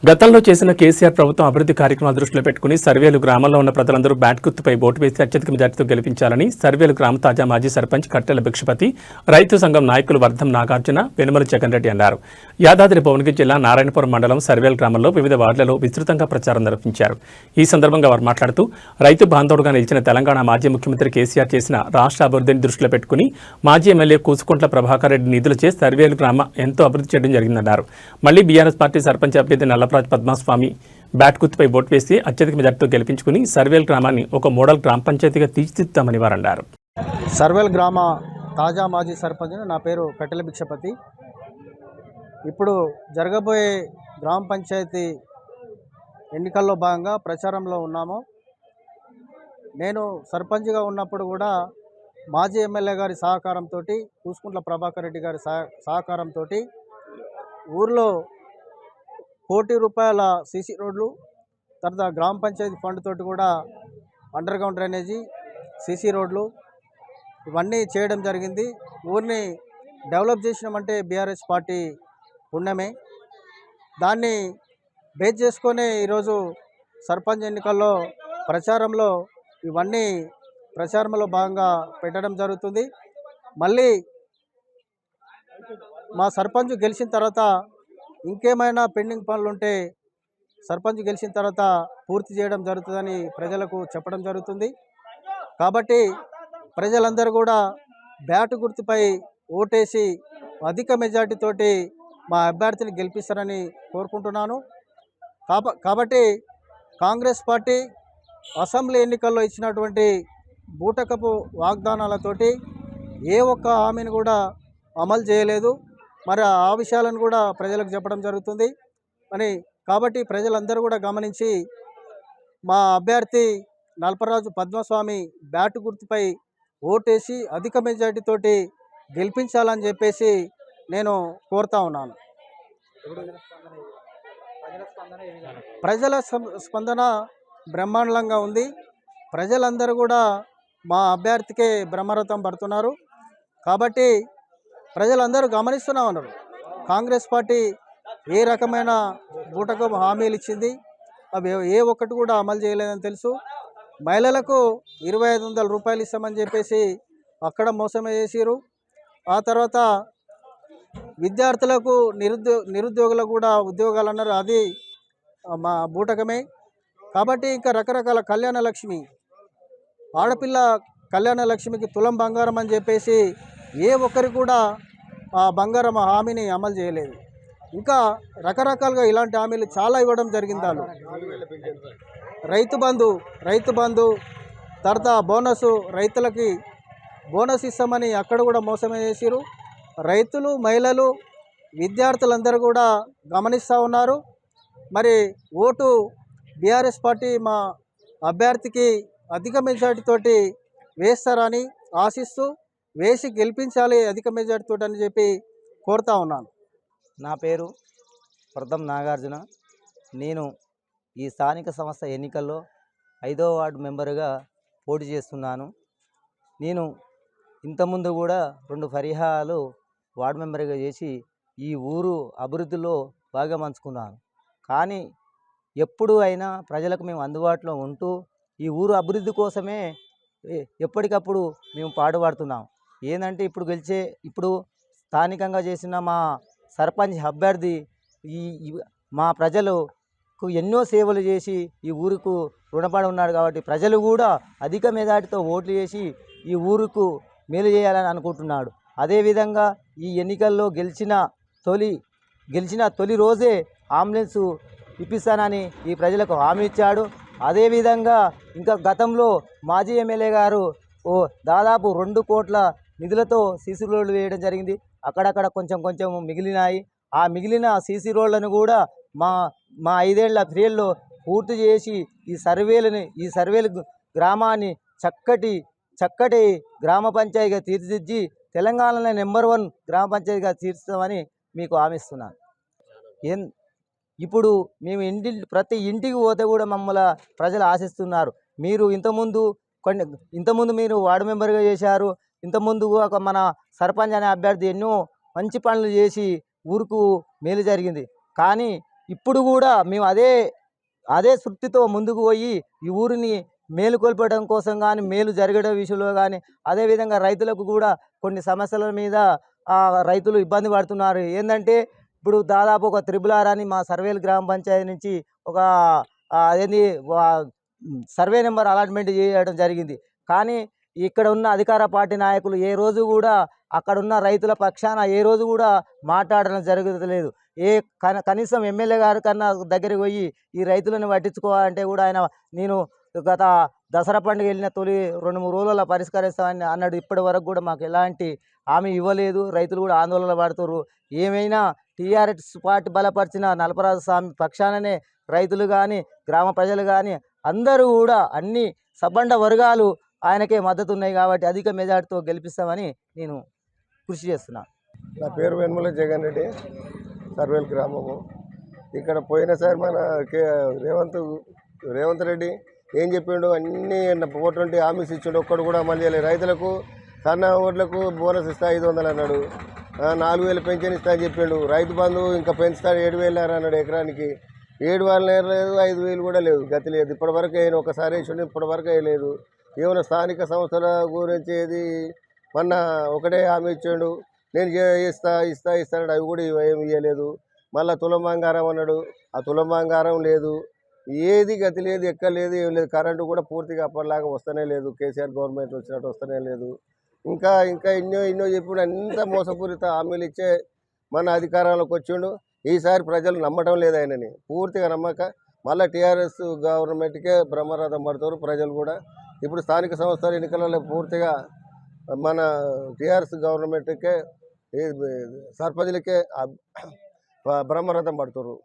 గతంలో చేసిన కేసీఆర్ ప్రభుత్వం అభివృద్ధి కార్యక్రమాల దృష్టిలో పెట్టుకుని సర్వేలు గ్రామంలో ఉన్న ప్రజలందరూ బ్యాట్ గుర్తుపై ఓటు వేసి అత్యధిక మెజార్టీతో గెలిపించాలని సర్వేలు గ్రామ తాజా మాజీ సర్పంచ్ కట్టెల భిక్షపతి, రైతు సంఘం నాయకులు వర్ధం నాగార్జున, వెనుమల జగన్ రెడ్డి అన్నారు. యాదాద్రి భువనగిరి జిల్లా నారాయణపురం మండలం సర్వేలు గ్రామంలో వివిధ వార్డులలో విస్తృతంగా ప్రచారం నిర్వహించారు. ఈ సందర్భంగా వారు మాట్లాడుతూ రైతు బాంధవుడుగా నిలిచిన తెలంగాణ మాజీ ముఖ్యమంత్రి కేసీఆర్ చేసిన రాష్ట్ర అభివృద్ధిని దృష్టిలో పెట్టుకుని మాజీ ఎమ్మెల్యే కూసుకుంట్ల ప్రభాకర్ రెడ్డి నిధులచే సర్వేలు గ్రామ ఎంతో అభివృద్ధి చేయడం జరిగిందన్నారు. మళ్లీ బీఆర్ఎస్ పార్టీ సర్పంచ్ అభ్యర్థి నల్లప్రాజ్ పద్మస్వామి బ్యాట్ గుర్తుపై ఓటు వేసి అత్యధిక మెజార్టీతో గెలిపించుకుని సర్వేల్ గ్రామాన్ని ఒక మోడల్ గ్రామ పంచాయతీగా తీర్చిదిద్దామని వారు అన్నారు. సర్వేల్ గ్రామ తాజా మాజీ సర్పంచ్, నా పేరు కట్టెల భిక్షపతి. ఇప్పుడు జరగబోయే గ్రామ పంచాయతీ ఎన్నికల్లో భాగంగా ప్రచారంలో ఉన్నాము. నేను సర్పంచ్గా ఉన్నప్పుడు కూడా మాజీ ఎమ్మెల్యే గారి సహకారంతో, కూసుకుంట్ల ప్రభాకర్ రెడ్డి గారి సహకారంతో ఊర్లో ₹1,00,00,000 సీసీ రోడ్లు, తర్వాత గ్రామ పంచాయతీ ఫండ్ తోటి కూడా అండర్ గ్రౌండ్ డ్రైనేజీ, సీసీ రోడ్లు ఇవన్నీ చేయడం జరిగింది. ఊరిని డెవలప్ చేసినామంటే బీఆర్ఎస్ పార్టీ పుణ్యమే. దాన్ని బేస్ చేసుకొని ఈరోజు సర్పంచ్ ఎన్నికల్లో ప్రచారంలో భాగంగా పెట్టడం జరుగుతుంది. మళ్ళీ మా సర్పంచ్ గెలిచిన తర్వాత ఇంకేమైనా పెండింగ్ పనులు ఉంటే సర్పంచ్ గెలిచిన తర్వాత పూర్తి చేయడం జరుగుతుందని ప్రజలకు చెప్పడం జరుగుతుంది. కాబట్టి ప్రజలందరూ కూడా బ్యాట్ గుర్తుపై ఓటేసి అధిక మెజార్టీతోటి మా అభ్యర్థిని గెలిపిస్తారని కోరుకుంటున్నాను. కాబట్టి కాంగ్రెస్ పార్టీ అసెంబ్లీ ఎన్నికల్లో ఇచ్చినటువంటి బూటకపు వాగ్దానాలతోటి ఏ ఒక్క హామీని కూడా అమలు చేయలేదు. మరి ఆ విషయాలను కూడా ప్రజలకు చెప్పడం జరుగుతుంది కాబట్టి ప్రజలందరూ కూడా గమనించి మా అభ్యర్థి నల్లప్రాజ్ పద్మస్వామి బ్యాట్ గుర్తుపై ఓటేసి అధిక మెజార్టీతోటి గెలిపించాలని చెప్పేసి నేను కోరుతా ఉన్నాను. ప్రజల స్పందన బ్రహ్మాండంగా ఉంది. ప్రజలందరూ కూడా మా అభ్యర్థికే బ్రహ్మరథం పడుతున్నారు. కాబట్టి ప్రజలందరూ గమనిస్తూనే ఉన్నారు. కాంగ్రెస్ పార్టీ ఏ రకమైన బూటకం హామీలు ఇచ్చింది, అవి ఏ ఒక్కటి కూడా అమలు చేయలేదని తెలుసు. మహిళలకు ₹2,500 ఇస్తామని చెప్పేసి అక్కడ మోసమే చేసిరు. ఆ తర్వాత విద్యార్థులకు నిరుద్యోగులకు కూడా ఉద్యోగాలు అన్నారు, అది మా బూటకమే. కాబట్టి ఇంకా రకరకాల కళ్యాణ లక్ష్మి, ఆడపిల్ల కళ్యాణ లక్ష్మికి తులం బంగారం అని చెప్పేసి ఏ ఒక్కరికి కూడా ఆ బంగారం హామీని అమలు చేయలేదు. ఇంకా రకరకాలుగా ఇలాంటి హామీలు చాలా ఇవ్వడం జరిగింది. వాళ్ళు రైతు బంధు తర్వాత రైతులకి బోనస్ ఇస్తామని అక్కడ కూడా మోసమే చేసిరు. రైతులు, మహిళలు, విద్యార్థులందరూ కూడా గమనిస్తూ ఉన్నారు. మరి ఓటు బీఆర్ఎస్ పార్టీ మా అభ్యర్థికి అధిక మెజార్టీతోటి వేస్తారని ఆశిస్తూ వేసి గెలిపించాలి అధిక మెజార్టీతో అని చెప్పి కోరుతా ఉన్నాను. నా పేరు వర్ధం నాగార్జున. నేను ఈ స్థానిక సంస్థ ఎన్నికల్లో 5వ వార్డు మెంబరుగా పోటీ చేస్తున్నాను. నేను ఇంతకుముందు కూడా 2 పర్యాయాలు వార్డు మెంబర్గా చేసి ఈ ఊరు అభివృద్ధిలో బాగా పంచుకున్నాను. కానీ ఎప్పుడు అయినా ప్రజలకు మేము అందుబాటులో ఉంటూ ఈ ఊరు అభివృద్ధి కోసమే ఎప్పటికప్పుడు మేము పాటుపడుతున్నాం. ఏంటంటే ఇప్పుడు స్థానికంగా చేసిన మా సర్పంచ్ అభ్యర్థి మా ప్రజలకు ఎన్నో సేవలు చేసి ఈ ఊరుకు రుణపడి ఉన్నాడు. కాబట్టి ప్రజలు కూడా అధిక మెజార్టీతో ఓట్లు చేసి ఈ ఊరుకు మేలు చేయాలని అనుకుంటున్నాడు. అదేవిధంగా ఈ ఎన్నికల్లో గెలిచిన తొలి రోజే అంబులెన్స్ ఇప్పిస్తానని ఈ ప్రజలకు హామీ ఇచ్చాడు. అదేవిధంగా ఇంకా గతంలో మాజీ ఎమ్మెల్యే గారు దాదాపు 2 కోట్ల నిధులతో సీసీ రోడ్లు వేయడం జరిగింది. అక్కడక్కడ కొంచెం మిగిలినాయి. ఆ మిగిలిన సీసీ రోడ్లను కూడా మా 5 ఏళ్ల పీరియడ్లో పూర్తి చేసి ఈ సర్వేలు గ్రామాన్ని చక్కటి గ్రామ పంచాయతీగా తీర్చిదిద్ది తెలంగాణలో నెంబర్ 1 గ్రామ పంచాయతీగా తీర్చుతామని మీకు హామీస్తున్నాను. ఇప్పుడు మేము ప్రతి ఇంటికి పోతే కూడా మమ్మల్ని ప్రజలు ఆశిస్తున్నారు. మీరు ఇంతకుముందు మీరు వార్డు మెంబర్గా చేశారు. ఇంతకుముందు మన సర్పంచ్ అనే అభ్యర్థి ఎన్నో మంచి పనులు చేసి ఊరుకు మేలు జరిగింది. కానీ ఇప్పుడు కూడా మేము అదే సృష్టితో ముందుకు పోయి ఈ ఊరిని మేలుకొల్పడం కోసం కానీ మేలు జరగడం విషయంలో కానీ అదేవిధంగా రైతులకు కూడా కొన్ని సమస్యల మీద రైతులు ఇబ్బంది పడుతున్నారు. ఏంటంటే ఇప్పుడు దాదాపు ఒక త్రిబుల్ అని మా సర్వేలు గ్రామ పంచాయతీ నుంచి ఒక అదేంది సర్వే నెంబర్ అలాట్మెంట్ చేయడం జరిగింది. కానీ ఇక్కడ ఉన్న అధికార పార్టీ నాయకులు ఏ రోజు కూడా అక్కడ ఉన్న రైతుల పక్షాన ఏ రోజు కూడా మాట్లాడడం జరుగుతలేదు. కనీసం ఎమ్మెల్యే గారి కన్నా దగ్గరికి పోయి ఈ రైతులను పట్టించుకోవాలంటే కూడా ఆయన నేను గత దసరా పండుగ వెళ్ళిన తొలి 2-3 రోజులలో పరిష్కరిస్తామని అన్నాడు. ఇప్పటి వరకు కూడా మాకు ఎలాంటి హామీ ఇవ్వలేదు. రైతులు కూడా ఆందోళన పడుతున్నారు. ఏమైనా టీఆర్ఎస్ పార్టీ బలపరిచిన నలపరాజు స్వామి పక్షాననే రైతులు కానీ గ్రామ ప్రజలు కానీ అందరూ కూడా అన్ని సబ్బండ వర్గాలు ఆయనకే మద్దతు ఉన్నాయి కాబట్టి అధిక మెజార్టీతో గెలిపిస్తామని నేను కృషి చేస్తున్నాను. నా పేరు వెన్ముల జగన్ రెడ్డి, సర్వేల్ గ్రామము. ఇక్కడ పోయినసారి మన రేవంత్ రెడ్డి ఏం చెప్పిండు, అన్నీ 420 హామీస్ ఇచ్చిండు, ఒక్కడు కూడా అమలు చేయలేదు. రైతులకు సన్న ఓట్లకు బోనస్ ఇస్తా 500 అన్నాడు, 4000 పెన్షన్ ఇస్తా అని చెప్పిండు. రైతు బంధు ఇంకా పెంచుతాడు 7,000 అన్నాడు ఎకరానికి. 7,000 లేదు, 5,000 కూడా లేదు, గతి లేదు. ఇప్పటివరకు వేయను, ఒకసారి వేసిండు, ఇప్పటివరకు వేయలేదు. ఏమైనా స్థానిక సంస్థల గురించి ఏది మొన్న ఒకటే హామీ ఇచ్చాడు, నేను ఇస్తాడు, అవి కూడా ఏమి ఇవ్వలేదు. మళ్ళీ తులం బంగారం అన్నాడు, ఆ తులం బంగారం లేదు. ఏది గతి లేదు, ఎక్కలేదు, ఏం లేదు. కరెంటు కూడా పూర్తిగా అప్పటిలాగా వస్తూనే లేదు. కేసీఆర్ గవర్నమెంట్ వచ్చినట్టు వస్తూనే లేదు. ఇంకా ఎన్నో చెప్పుడు అంత మోసపూరిత హామీలు ఇచ్చే మన అధికారంలోకి వచ్చిండు. ఈసారి ప్రజలు నమ్మటం లేదు ఆయనని, పూర్తిగా నమ్మక మళ్ళీ టీఆర్ఎస్ గవర్నమెంట్కే బ్రహ్మరథం పడుతారు ప్రజలు కూడా. ఇప్పుడు స్థానిక సంస్థల ఎన్నికలలో పూర్తిగా మన టీఆర్ఎస్ గవర్నమెంట్కే సర్పంచులకే బ్రహ్మరథం పడుతారు.